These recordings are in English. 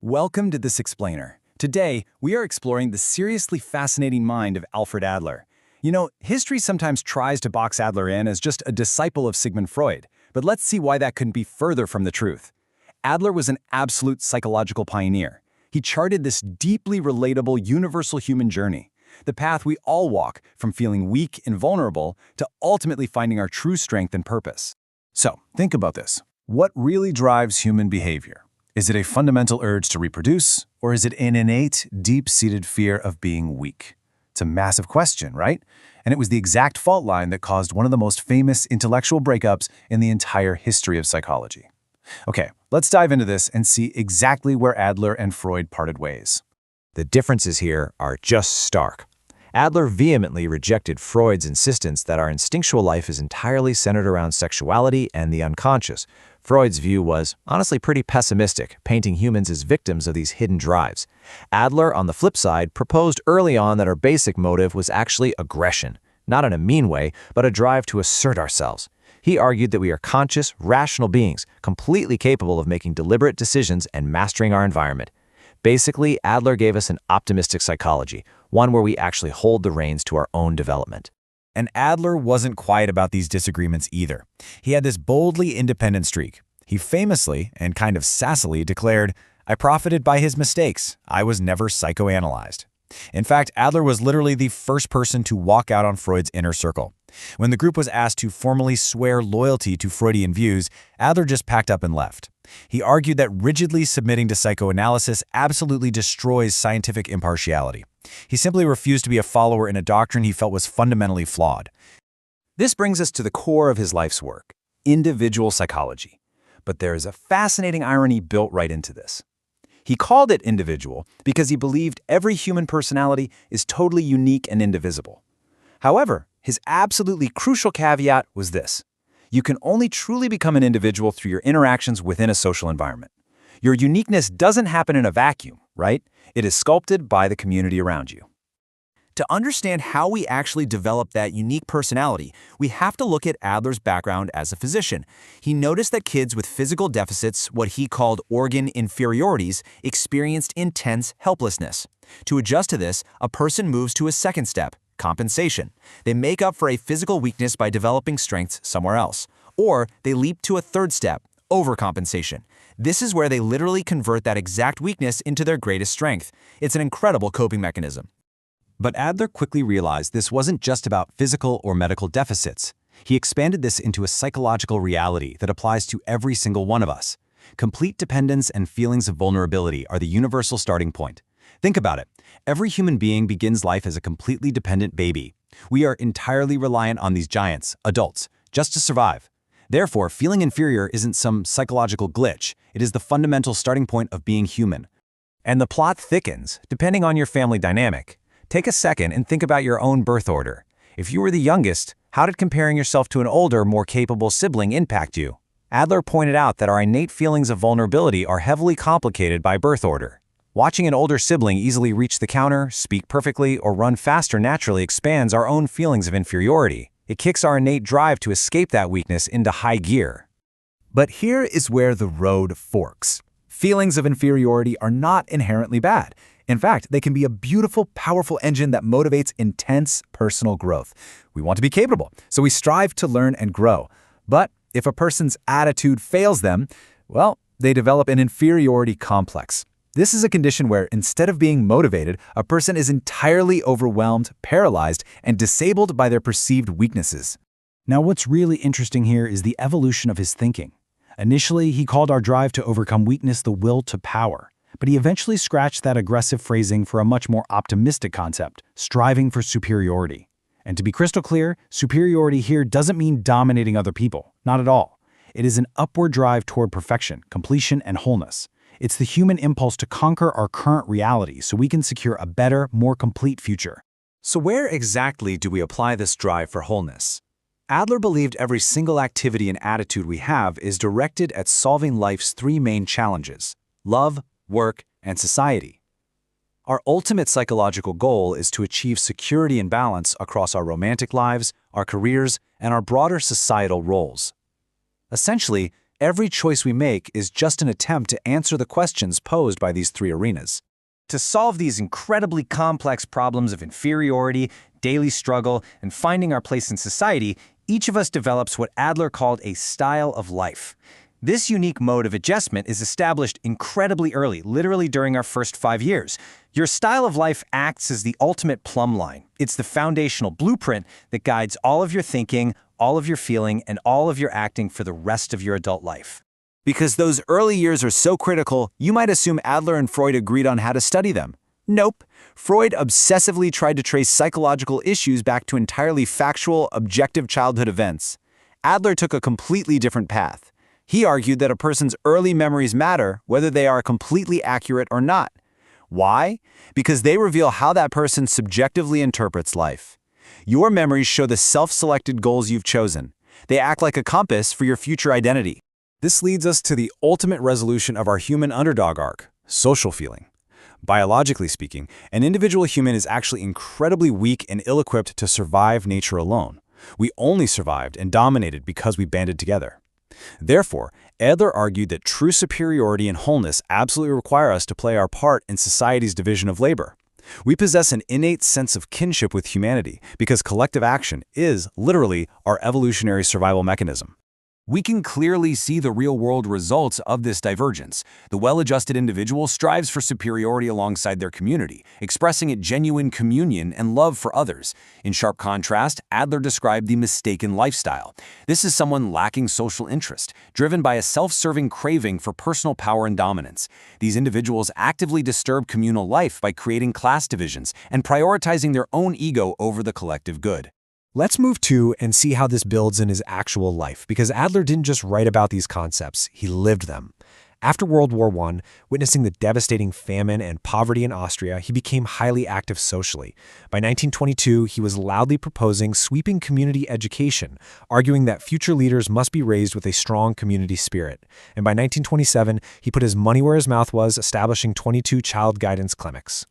Welcome to This Explainer. Today, we are exploring the seriously fascinating mind of Alfred Adler. History sometimes tries to box Adler in as just a disciple of Sigmund Freud, but let's see why that couldn't be further from the truth. Adler was an absolute psychological pioneer. He charted this deeply relatable universal human journey, the path we all walk from feeling weak and vulnerable to ultimately finding our true strength and purpose. So, think about this. What really drives human behavior? Is it a fundamental urge to reproduce, or is it an innate, deep-seated fear of being weak? It's a massive question, right? And it was the exact fault line that caused one of the most famous intellectual breakups in the entire history of psychology. Okay, let's dive into this and see exactly where Adler and Freud parted ways. The differences here are just stark. Adler vehemently rejected Freud's insistence that our instinctual life is entirely centered around sexuality and the unconscious. Freud's view was, honestly, pretty pessimistic, painting humans as victims of these hidden drives. Adler, on the flip side, proposed early on that our basic motive was actually aggression, not in a mean way, but a drive to assert ourselves. He argued that we are conscious, rational beings, completely capable of making deliberate decisions and mastering our environment. Basically, Adler gave us an optimistic psychology, one where we actually hold the reins to our own development. And Adler wasn't quiet about these disagreements either. He had this boldly independent streak. He famously, and kind of sassily, declared, "I profited by his mistakes. I was never psychoanalyzed." In fact, Adler was literally the first person to walk out on Freud's inner circle. When the group was asked to formally swear loyalty to Freudian views, Adler just packed up and left. He argued that rigidly submitting to psychoanalysis absolutely destroys scientific impartiality. He simply refused to be a follower in a doctrine he felt was fundamentally flawed. This brings us to the core of his life's work, individual psychology. But there is a fascinating irony built right into this. He called it individual because he believed every human personality is totally unique and indivisible. However, his absolutely crucial caveat was this: you can only truly become an individual through your interactions within a social environment. Your uniqueness doesn't happen in a vacuum, right? It is sculpted by the community around you. To understand how we actually develop that unique personality, we have to look at Adler's background as a physician. He noticed that kids with physical deficits, what he called organ inferiorities, experienced intense helplessness. To adjust to this, a person moves to a second step, compensation. They make up for a physical weakness by developing strengths somewhere else. Or they leap to a third step, overcompensation. This is where they literally convert that exact weakness into their greatest strength. It's an incredible coping mechanism. But Adler quickly realized this wasn't just about physical or medical deficits. He expanded this into a psychological reality that applies to every single one of us. Complete dependence and feelings of vulnerability are the universal starting point. Think about it. Every human being begins life as a completely dependent baby. We are entirely reliant on these giants, adults, just to survive. Therefore, feeling inferior isn't some psychological glitch. It is the fundamental starting point of being human. And the plot thickens, depending on your family dynamic. Take a second and think about your own birth order. If you were the youngest, how did comparing yourself to an older, more capable sibling impact you? Adler pointed out that our innate feelings of vulnerability are heavily complicated by birth order. Watching an older sibling easily reach the counter, speak perfectly, or run faster naturally expands our own feelings of inferiority. It kicks our innate drive to escape that weakness into high gear. But here is where the road forks. Feelings of inferiority are not inherently bad. In fact, they can be a beautiful, powerful engine that motivates intense personal growth. We want to be capable, so we strive to learn and grow. But if a person's attitude fails them, well, they develop an inferiority complex. This is a condition where, instead of being motivated, a person is entirely overwhelmed, paralyzed, and disabled by their perceived weaknesses. Now, what's really interesting here is the evolution of his thinking. Initially, he called our drive to overcome weakness the will to power. But he eventually scratched that aggressive phrasing for a much more optimistic concept, striving for superiority. And to be crystal clear, superiority here doesn't mean dominating other people, not at all. It is an upward drive toward perfection, completion, and wholeness. It's the human impulse to conquer our current reality so we can secure a better, more complete future. So where exactly do we apply this drive for wholeness? Adler believed every single activity and attitude we have is directed at solving life's three main challenges: love, work, and society. Our ultimate psychological goal is to achieve security and balance across our romantic lives, our careers, and our broader societal roles. Essentially, Every choice we make is just an attempt to answer the questions posed by these three arenas. To solve these incredibly complex problems of inferiority, daily struggle, and finding our place in society, each of us develops what Adler called a style of life. This unique mode of adjustment is established incredibly early, literally during our first 5 years. Your style of life acts as the ultimate plumb line. It's the foundational blueprint that guides all of your thinking, all of your feeling, and all of your acting for the rest of your adult life. Because those early years are so critical, you might assume Adler and Freud agreed on how to study them. Nope. Freud obsessively tried to trace psychological issues back to entirely factual, objective childhood events. Adler took a completely different path. He argued that a person's early memories matter, whether they are completely accurate or not. Why? Because they reveal how that person subjectively interprets life. Your memories show the self-selected goals you've chosen. They act like a compass for your future identity. This leads us to the ultimate resolution of our human underdog arc, social feeling. Biologically speaking, an individual human is actually incredibly weak and ill-equipped to survive nature alone. We only survived and dominated because we banded together. Therefore, Adler argued that true superiority and wholeness absolutely require us to play our part in society's division of labor. We possess an innate sense of kinship with humanity because collective action is, literally, our evolutionary survival mechanism. We can clearly see the real-world results of this divergence. The well-adjusted individual strives for superiority alongside their community, expressing a genuine communion and love for others. In sharp contrast, Adler described the mistaken lifestyle. This is someone lacking social interest, driven by a self-serving craving for personal power and dominance. These individuals actively disturb communal life by creating class divisions and prioritizing their own ego over the collective good. Let's move to and see how this builds in his actual life, because Adler didn't just write about these concepts, he lived them. After World War I, witnessing the devastating famine and poverty in Austria, he became highly active socially. By 1922, he was loudly proposing sweeping community education, arguing that future leaders must be raised with a strong community spirit. And by 1927, he put his money where his mouth was, establishing 22 child guidance clinics.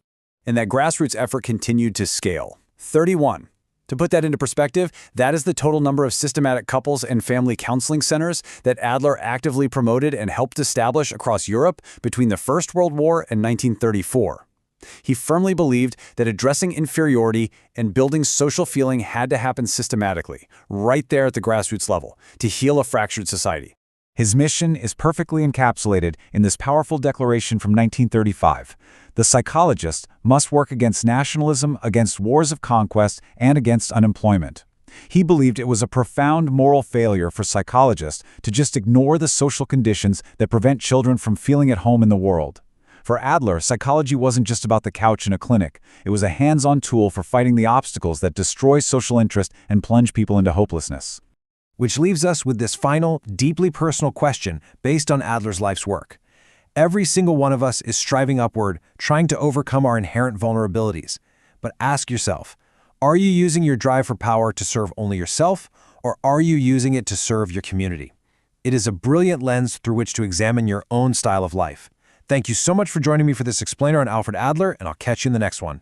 And that grassroots effort continued to scale. 31. To put that into perspective, that is the total number of systematic couples and family counseling centers that Adler actively promoted and helped establish across Europe between the First World War and 1934. He firmly believed that addressing inferiority and building social feeling had to happen systematically, right there at the grassroots level, to heal a fractured society. His mission is perfectly encapsulated in this powerful declaration from 1935. The psychologist must work against nationalism, against wars of conquest, and against unemployment. He believed it was a profound moral failure for psychologists to just ignore the social conditions that prevent children from feeling at home in the world. For Adler, psychology wasn't just about the couch in a clinic. It was a hands-on tool for fighting the obstacles that destroy social interest and plunge people into hopelessness. Which leaves us with this final, deeply personal question based on Adler's life's work. Every single one of us is striving upward, trying to overcome our inherent vulnerabilities. But ask yourself, are you using your drive for power to serve only yourself, or are you using it to serve your community? It is a brilliant lens through which to examine your own style of life. Thank you so much for joining me for this explainer on Alfred Adler, and I'll catch you in the next one.